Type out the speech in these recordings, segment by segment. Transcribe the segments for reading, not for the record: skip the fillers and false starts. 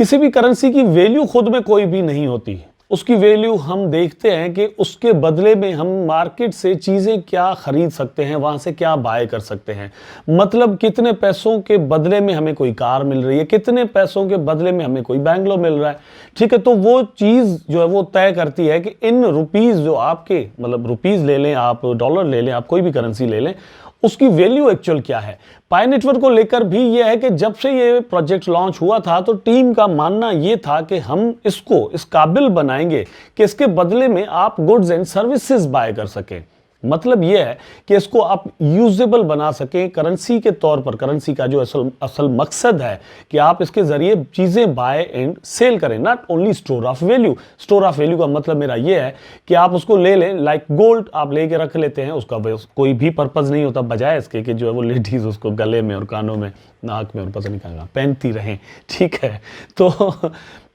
किसी भी करेंसी की वैल्यू खुद में कोई भी नहीं होती, उसकी वैल्यू हम देखते हैं कि उसके बदले में हम मार्केट से चीज़ें क्या खरीद सकते हैं, वहाँ से क्या बाय कर सकते हैं। मतलब कितने पैसों के बदले में हमें कोई कार मिल रही है, कितने पैसों के बदले में हमें कोई बैंगलो मिल रहा है, ठीक है। तो वो चीज़ जो है वो तय करती है कि इन रुपीज़ जो आपके, मतलब रुपीज़ ले लें आप, डॉलर ले लें आप, कोई भी करेंसी ले लें, उसकी वैल्यू एक्चुअल क्या है। पाई नेटवर्क को लेकर भी यह है कि जब से ये प्रोजेक्ट लॉन्च हुआ था तो टीम का मानना यह था कि हम इसको इस काबिल बनाएंगे कि इसके बदले में आप गुड्स एंड सर्विसेज बाय कर सकें। मतलब यह है कि इसको आप यूजेबल बना सकें करेंसी के तौर पर। करेंसी का जो असल मकसद है कि आप इसके जरिए चीजें बाय एंड सेल करें, not only store of value. Store of value का मतलब मेरा यह है कि आप उसको ले लें, लाइक गोल्ड आप लेके रख लेते हैं, उसका कोई भी पर्पज नहीं होता बजाय इसके कि जो है वो लेडीज उसको गले में और कानों में, नाक में और पता नहीं कहाँ पहनती रहें, ठीक है। तो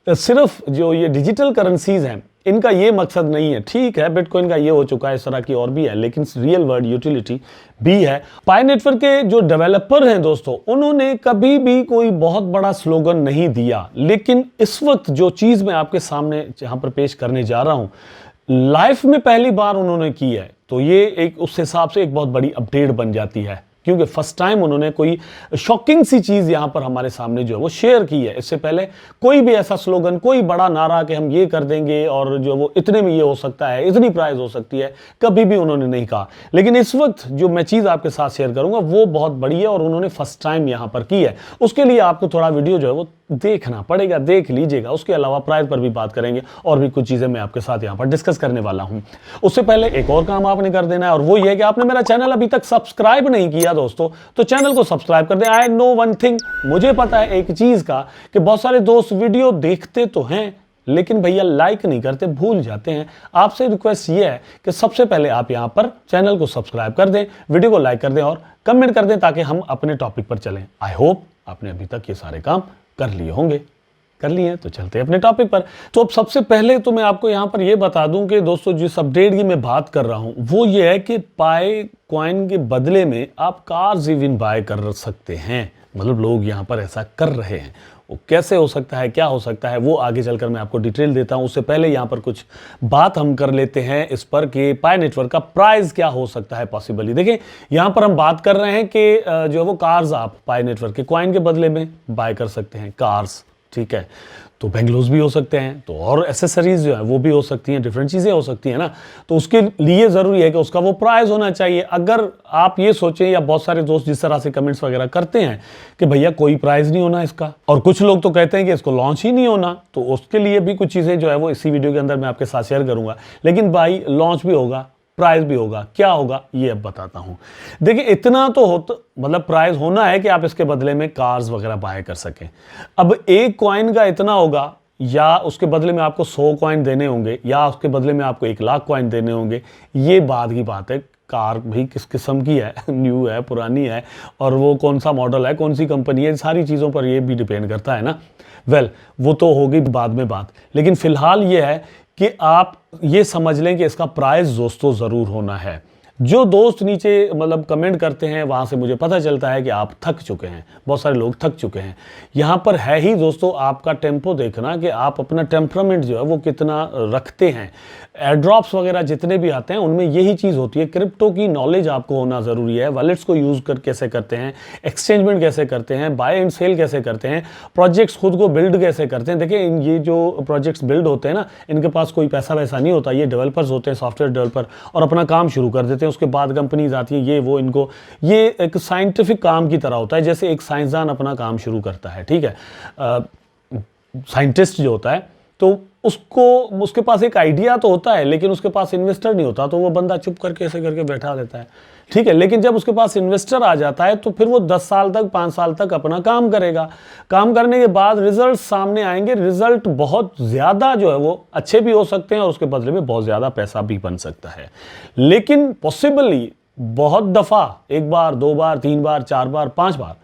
सिर्फ जो ये डिजिटल करेंसीज हैं इनका ये मकसद नहीं है, ठीक है। बिटकॉइन का ये हो चुका है, इस तरह की और भी है, लेकिन रियल वर्ल्ड यूटिलिटी भी है। पाई नेटवर्क के जो डेवलपर हैं दोस्तों, उन्होंने कभी भी कोई बहुत बड़ा स्लोगन नहीं दिया, लेकिन इस वक्त जो चीज मैं आपके सामने यहां पर पेश करने जा रहा हूं, लाइफ में पहली बार उन्होंने की है, तो ये एक उस हिसाब से एक बहुत बड़ी अपडेट बन जाती है, क्योंकि फर्स्ट टाइम उन्होंने कोई शॉकिंग सी चीज यहां पर हमारे सामने जो है वो शेयर की है। इससे पहले कोई भी ऐसा स्लोगन, कोई बड़ा नारा कि हम ये कर देंगे और जो वो इतने में ये हो सकता है, इतनी प्राइस हो सकती है, कभी भी उन्होंने नहीं कहा। लेकिन इस वक्त जो मैं चीज आपके साथ शेयर करूंगा वो बहुत बड़ी है और उन्होंने फर्स्ट टाइम यहां पर की है। उसके लिए आपको थोड़ा वीडियो जो है वो देखना पड़ेगा, देख लीजिएगा। उसके अलावा प्राइस पर भी बात करेंगे और भी कुछ चीजें मैं आपके साथ यहां पर डिस्कस करने वाला हूं। उससे पहले एक और काम आपने कर देना है, और वो ये कि आपने मेरा चैनल अभी तक सब्सक्राइब नहीं किया दोस्तों, तो चैनल को सब्सक्राइब कर दें। आई नो वन थिंग, मुझे पता है एक चीज का कि बहुत सारे दोस्त वीडियो देखते तो हैं लेकिन भैया लाइक नहीं करते, भूल जाते हैं। आपसे रिक्वेस्ट ये है कि सबसे पहले आप यहां पर चैनल को सब्सक्राइब कर दें, वीडियो को लाइक कर दें और कमेंट कर दें, ताकि हम अपने टॉपिक पर चलें। आई होप आपने अभी तक ये सारे काम कर लिए होंगे। कर लिए तो चलते हैं अपने टॉपिक पर। तो अब सबसे पहले तो मैं आपको यहां पर यह बता दूं कि दोस्तों जिस अपडेट की मैं बात कर रहा हूं वो ये है कि पाई कॉइन के बदले में आप कार्स इवन बाय कर सकते हैं। मतलब लोग यहां पर ऐसा कर रहे हैं। वो कैसे हो सकता है, क्या हो सकता है, वो आगे चलकर मैं आपको डिटेल देता हूं। उससे पहले यहां पर कुछ बात हम कर लेते हैं इस पर कि पाई नेटवर्क का प्राइस क्या हो सकता है पॉसिबली। देखिए यहां पर हम बात कर रहे हैं कि जो है वो कार्स आप पाई नेटवर्क के कॉइन के बदले में बाय कर सकते हैं, कार्स, ठीक है। तो बेंगलोस भी हो सकते हैं, तो और एसेसरीज जो है वो भी हो सकती हैं, डिफरेंट चीज़ें हो सकती हैं ना। तो उसके लिए ज़रूरी है कि उसका वो प्राइस होना चाहिए। अगर आप ये सोचें, या बहुत सारे दोस्त जिस तरह से कमेंट्स वगैरह करते हैं कि भैया कोई प्राइस नहीं होना इसका, और कुछ लोग तो कहते हैं कि इसको लॉन्च ही नहीं होना, तो उसके लिए भी कुछ चीज़ें जो है वो इसी वीडियो के अंदर मैं आपके साथ शेयर करूँगा। लेकिन भाई लॉन्च भी होगा, प्राइस भी होगा, क्या होगा ये अब बताता हूं। देखिए इतना तो होता, मतलब प्राइस होना है कि आप इसके बदले में कार्स वगैरह बाय कर सकें। अब एक कॉइन का इतना होगा, या उसके बदले में आपको 100 कॉइन देने होंगे, या उसके बदले में आपको 1 लाख कॉइन देने होंगे, ये बात की बात है। कार भी किस किस्म की है, न्यू है, पुरानी है, और वो कौन सा मॉडल है, कौन सी कंपनी है, सारी चीज़ों पर ये भी डिपेंड करता है ना। वेल वो तो होगी बाद में बात, लेकिन फिलहाल ये है कि आप ये समझ लें कि इसका प्राइस दोस्तों ज़रूर होना है। जो दोस्त नीचे मतलब कमेंट करते हैं वहाँ से मुझे पता चलता है कि आप थक चुके हैं, बहुत सारे लोग थक चुके हैं। यहाँ पर है ही दोस्तों आपका टेम्पो देखना कि आप अपना टेम्परामेंट जो है वो कितना रखते हैं। एयरड्रॉप्स वगैरह जितने भी आते हैं उनमें यही चीज़ होती है, क्रिप्टो की नॉलेज आपको होना ज़रूरी है। वॉलेट्स को यूज़ कर कैसे करते हैं, एक्सचेंजमेंट कैसे करते हैं, बाय एंड सेल कैसे करते हैं, प्रोजेक्ट्स खुद को बिल्ड कैसे करते हैं। देखिए ये जो प्रोजेक्ट्स बिल्ड होते हैं ना, इनके पास कोई पैसा वैसा नहीं होता, ये डेवलपर्स होते हैं, सॉफ्टवेयर डेवलपर, और अपना काम शुरू कर देते हैं। उसके बाद कंपनीज आती है, ये वो, इनको ये एक साइंटिफिक काम की तरह होता है, जैसे एक साइंसदान अपना काम शुरू करता है, ठीक है। साइंटिस्ट जो होता है तो उसको, उसके पास एक आइडिया तो होता है, लेकिन उसके पास इन्वेस्टर नहीं होता, तो वो बंदा चुप करके ऐसे करके बैठा रहता है, ठीक है। लेकिन जब उसके पास इन्वेस्टर आ जाता है तो फिर वो 10 साल तक, 5 साल तक अपना काम करेगा। काम करने के बाद रिजल्ट सामने आएंगे। रिजल्ट बहुत ज़्यादा जो है वो अच्छे भी हो सकते हैं और उसके बदले में बहुत ज़्यादा पैसा भी बन सकता है। लेकिन पॉसिबली बहुत दफ़ा, 1 बार, 2 बार, 3 बार, 4 बार, 5 बार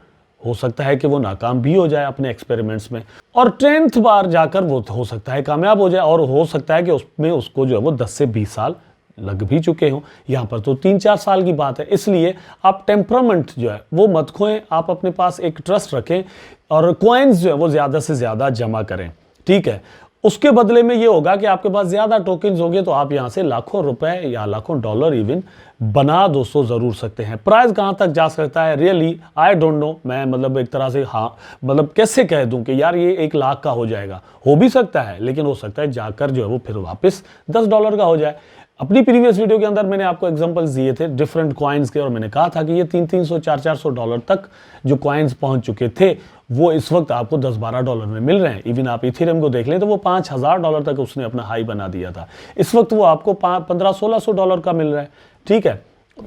हो सकता है कि वो नाकाम भी हो जाए अपने एक्सपेरिमेंट्स में, और 10th बार जाकर वो हो सकता है कामयाब हो जाए, और हो सकता है कि उसमें उसको जो है वो 10 से 20 साल लग भी चुके हों। यहाँ पर तो 3-4 साल की बात है, इसलिए आप टेम्परामेंट जो है वो मत खोएं, आप अपने पास एक ट्रस्ट रखें और कॉइन्स जो है वो ज़्यादा से ज़्यादा जमा करें, ठीक है। उसके बदले में ये होगा कि आपके पास ज़्यादा टोकन्स होंगे तो आप यहाँ से लाखों रुपए या लाखों डॉलर इवन बना दोस्तों ज़रूर सकते हैं। प्राइस कहाँ तक जा सकता है रियली आई डोंट नो, मैं मतलब एक तरह से हाँ मतलब कैसे कह दूं कि यार ये 1 लाख का हो जाएगा, हो भी सकता है, लेकिन हो सकता है जाकर जो है वो फिर वापस $10 का हो जाए। अपनी प्रीवियस वीडियो के अंदर मैंने आपको एग्जांपल्स दिए थे डिफरेंट कॉइन्स के और मैंने कहा था कि ये $300, $400 तक जो कॉइन्स पहुंच चुके थे वो इस वक्त आपको $10-12 में मिल रहे हैं। इवन आप इथेरियम को देख लें तो वो $5000 तक उसने अपना हाई बना दिया था, इस वक्त वो आपको $1500-1600 का मिल रहा है, ठीक है।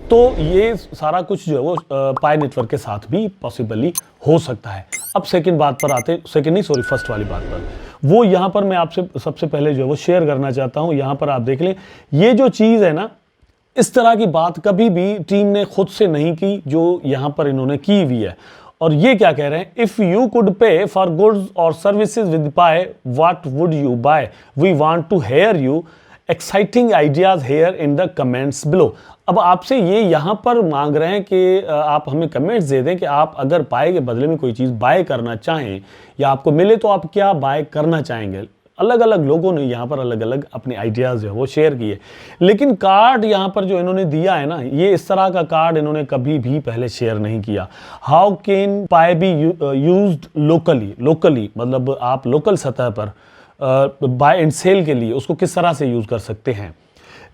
तो ये सारा कुछ जो है वो पाई नेटवर्क के साथ भी पॉसिबली हो सकता है। अब सेकंड बात पर आते, सेकंड नहीं सॉरी फर्स्ट वाली बात पर, वो यहाँ पर मैं आपसे सबसे पहले जो है वो शेयर करना चाहता हूँ। यहाँ पर आप देख लें, ये जो चीज़ है ना, इस तरह की बात कभी भी टीम ने खुद से नहीं की जो यहाँ पर इन्होंने की हुई है। और ये क्या कह रहे हैं, if you could pay for goods और services with Pi what would you buy, we want to hear your exciting ideas here in the comments below. अब आपसे ये यहाँ पर मांग रहे हैं कि आप हमें कमेंट्स दे दें कि आप अगर पाई के बदले में कोई चीज़ बाय करना चाहें या आपको मिले तो आप क्या बाय करना चाहेंगे। अलग अलग लोगों ने यहाँ पर अलग अलग अपने आइडियाज़ जो है वो शेयर किए, लेकिन कार्ड यहाँ पर जो इन्होंने दिया है ना, ये इस तरह का कार्ड इन्होंने कभी भी पहले शेयर नहीं किया। How can pi be used locally मतलब आप लोकल सतह पर बाय एंड सेल के लिए उसको किस तरह से यूज़ कर सकते हैं।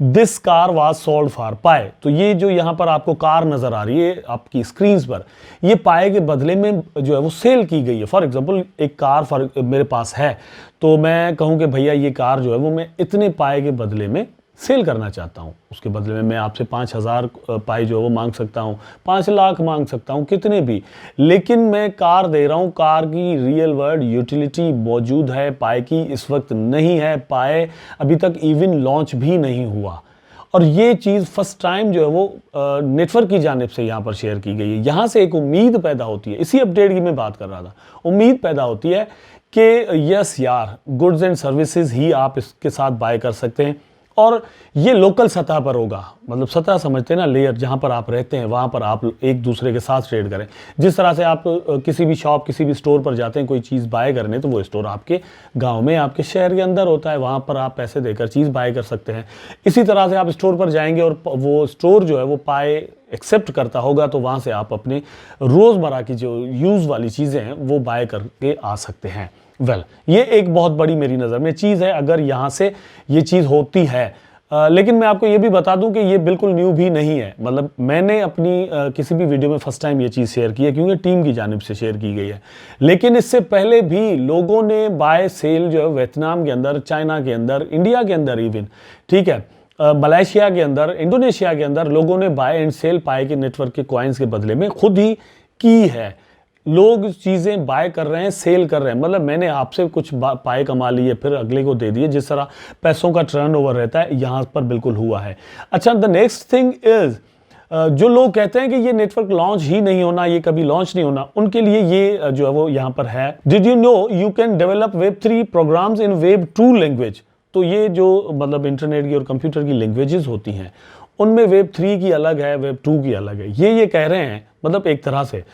This car was sold for pie, तो ये जो यहाँ पर आपको कार नज़र आ रही है आपकी स्क्रीन पर, ये पाई के बदले में जो है वो सेल की गई है। फॉर एग्जांपल एक कार मेरे पास है तो मैं कहूँ कि भैया ये कार जो है वो मैं इतने पाई के बदले में सेल करना चाहता हूँ, उसके बदले में मैं आपसे 5000 पाई जो है वो मांग सकता हूँ, 5 लाख मांग सकता हूँ, कितने भी, लेकिन मैं कार दे रहा हूँ। कार की रियल वर्ल्ड यूटिलिटी मौजूद है, पाई की इस वक्त नहीं है, पाई अभी तक इवन लॉन्च भी नहीं हुआ। और ये चीज़ फर्स्ट टाइम जो है वो नेटवर्क की जानिब से यहाँ पर शेयर की गई है। यहाँ से एक उम्मीद पैदा होती है, इसी अपडेट की मैं बात कर रहा था, उम्मीद पैदा होती है कि यस यार गुड्स एंड सर्विसेज ही आप इसके साथ बाय कर सकते हैं और ये लोकल सतह पर होगा, मतलब सतह समझते हैं ना, लेयर जहाँ पर आप रहते हैं वहाँ पर आप एक दूसरे के साथ ट्रेड करें। जिस तरह से आप किसी भी शॉप किसी भी स्टोर पर जाते हैं कोई चीज़ बाय करने, तो वो स्टोर आपके गांव में आपके शहर के अंदर होता है, वहाँ पर आप पैसे देकर चीज़ बाय कर सकते हैं। इसी तरह से आप स्टोर पर जाएंगे और वो स्टोर जो है वो पाई एक्सेप्ट करता होगा तो वहाँ से आप अपने रोज़मर्रा की जो यूज़ वाली चीज़ें हैं वो बाय करके आ सकते हैं। ये एक बहुत बड़ी मेरी नज़र में चीज़ है अगर यहाँ से ये चीज़ होती है। लेकिन मैं आपको ये भी बता दूं कि ये बिल्कुल न्यू भी नहीं है, मतलब मैंने अपनी किसी भी वीडियो में फर्स्ट टाइम ये चीज़ शेयर की है क्योंकि टीम की जानिब से शेयर की गई है। लेकिन इससे पहले भी लोगों ने बाय सेल जो है वियतनाम के अंदर, चाइना के अंदर, इंडिया के अंदर इवन, ठीक है, मलेशिया के अंदर, इंडोनेशिया के अंदर लोगों ने बाय एंड सेल पाई के नेटवर्क के कॉइन्स के बदले में खुद ही की है। लोग चीज़ें बाय कर रहे हैं, सेल कर रहे हैं, मतलब मैंने आपसे कुछ पाए कमा लिए फिर अगले को दे दिए, जिस तरह पैसों का टर्नओवर रहता है यहाँ पर बिल्कुल हुआ है। अच्छा, द नेक्स्ट थिंग इज जो लोग कहते हैं कि ये नेटवर्क लॉन्च ही नहीं होना, ये कभी लॉन्च नहीं होना, उनके लिए ये जो है वो यहाँ पर है। Did you know you can develop Web3 programs in Web2 language. तो ये जो मतलब इंटरनेट की और कंप्यूटर की लैंग्वेजेस होती हैं उनमें Web3 की अलग है, Web2 की अलग है। ये कह रहे हैं मतलब एक तरह से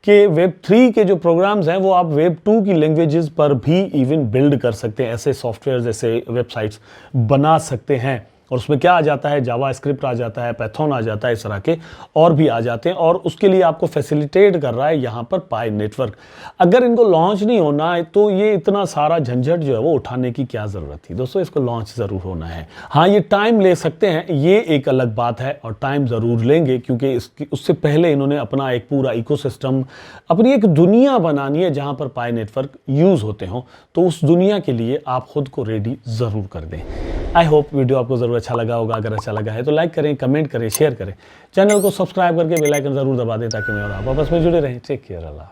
कि Web3 के जो प्रोग्राम्स हैं वो आप Web2 की लैंग्वेजेस पर भी इवन बिल्ड कर सकते हैं, ऐसे सॉफ्टवेयर ऐसे वेबसाइट्स बना सकते हैं। और उसमें क्या आ जाता है, जावास्क्रिप्ट आ जाता है, पाइथन आ जाता है, इस तरह के और भी आ जाते हैं, और उसके लिए आपको फैसिलिटेट कर रहा है यहाँ पर पाई नेटवर्क। अगर इनको लॉन्च नहीं होना है तो ये इतना सारा झंझट जो है वो उठाने की क्या ज़रूरत थी दोस्तों, इसको लॉन्च ज़रूर होना है। हाँ, ये टाइम ले सकते हैं, ये एक अलग बात है, और टाइम ज़रूर लेंगे क्योंकि उससे पहले इन्होंने अपना एक पूरा इकोसिस्टम, अपनी एक दुनिया बनानी है जहाँ पर पाई नेटवर्क यूज़ होते हों। तो उस दुनिया के लिए आप खुद को रेडी ज़रूर कर दें। आई होप वीडियो आपको ज़रूर अच्छा लगा होगा। अगर अच्छा लगा है तो लाइक करें, कमेंट करें, शेयर करें, चैनल को सब्सक्राइब करके बेल आइकन ज़रूर दबा दें ताकि मैं और आप आपस में जुड़े रहें। टेक केयर, अल्लाह।